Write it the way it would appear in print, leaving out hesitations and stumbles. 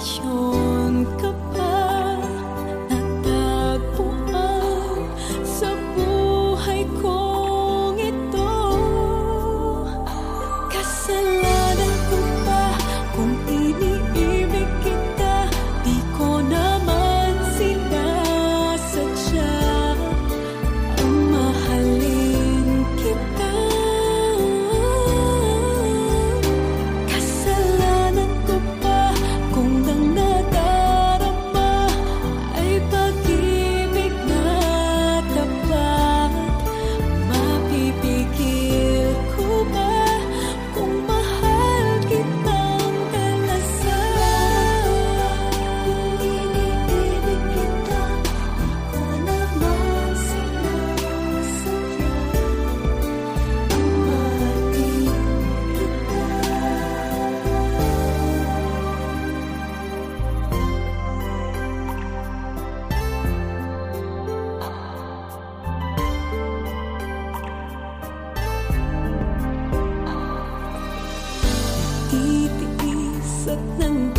desisyon ka pa natagpuan sa buhay kong ito. Kasalanan ko ba kung iniibig kita? Di ko naman sinasadya ang mahalin kita. Kasalanan ko ba kung ang nadarama ay pag-ibig na tapat? Mapipigil ko ba kung mahal kitang talasan? Kung iniibig kita, di ko naman sinasadya ang mahalin kita. Titiis at nang